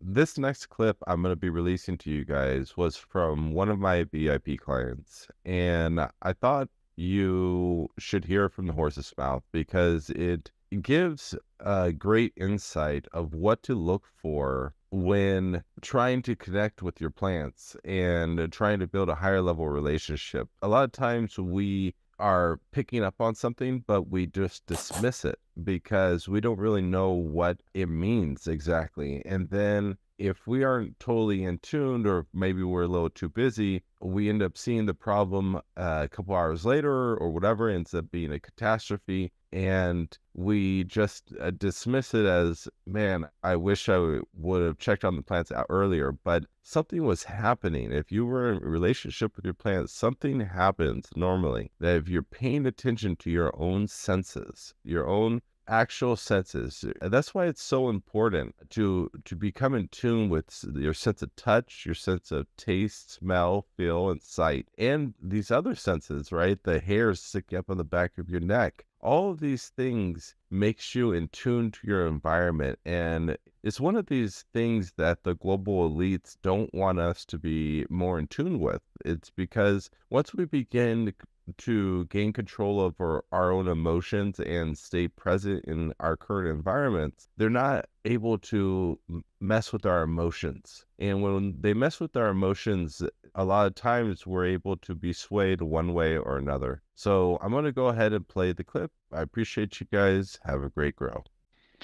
This next clip I'm going to be releasing to you guys was from one of my VIP clients, and I thought you should hear from the horse's mouth because it gives a great insight of what to look for when trying to connect with your plants and trying to build a higher level relationship. A lot of times we are picking up on something, but we just dismiss it because we don't really know what it means exactly. And then if we aren't totally in tune, or maybe we're a little too busy, we end up seeing the problem a couple hours later or whatever, ends up being a catastrophe. And we just dismiss it as, man, I wish I would have checked on the plants out earlier, but something was happening. If you were in a relationship with your plants, something happens normally that if you're paying attention to your own senses, your own actual senses. That's why it's so important to become in tune with your sense of touch, your sense of taste, smell, feel, and sight, and these other senses, right? The hairs sticking up on the back of your neck. All of these things makes you in tune to your environment, and it's one of these things that the global elites don't want us to be more in tune with. It's because once we begin to gain control over our own emotions and stay present in our current environments, they're not able to mess with our emotions. And when they mess with our emotions, a lot of times we're able to be swayed one way or another. So I'm going to go ahead and play the clip. I appreciate you guys. Have a great grow.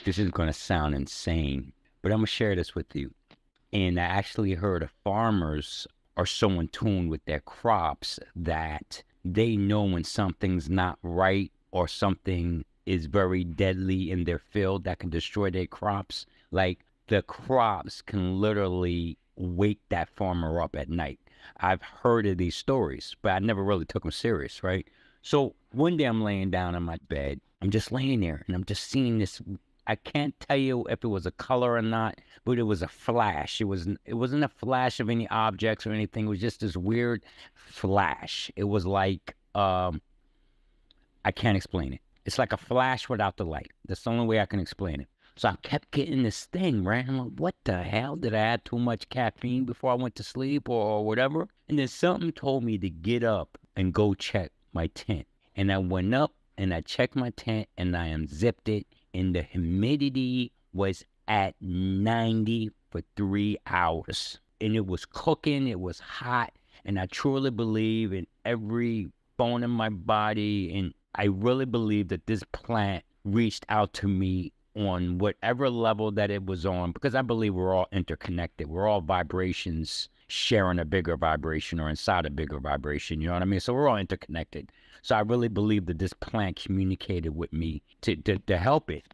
This is going to sound insane, but I'm going to share this with you. And I actually heard of farmers are so in tune with their crops that they know when something's not right or something is very deadly in their field that can destroy their crops. Like the crops can literally wake that farmer up at night. I've heard of these stories, but I never really took them serious, right? So one day I'm laying down in my bed. I'm just laying there and I'm just seeing this. I can't tell you if it was a color or not, but it was a flash. It wasn't a flash of any objects or anything. It was just this weird flash. It was like I can't explain it. It's like a flash without the light. That's the only way I can explain it. So I kept getting this thing, right? I'm like, what the hell? Did I add too much caffeine before I went to sleep or whatever? And then something told me to get up and go check my tent. And I went up and I checked my tent and I unzipped it, and the humidity was at 90 for 3 hours. And it was cooking, it was hot, and I truly believe in every bone in my body, and I really believe that this plant reached out to me on whatever level that it was on, because I believe we're all interconnected. We're all vibrations sharing a bigger vibration or inside a bigger vibration, you know what I mean? So we're all interconnected. So I really believe that this plant communicated with me to help it.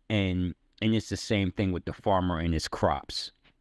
And it's the same thing with the farmer and his crops.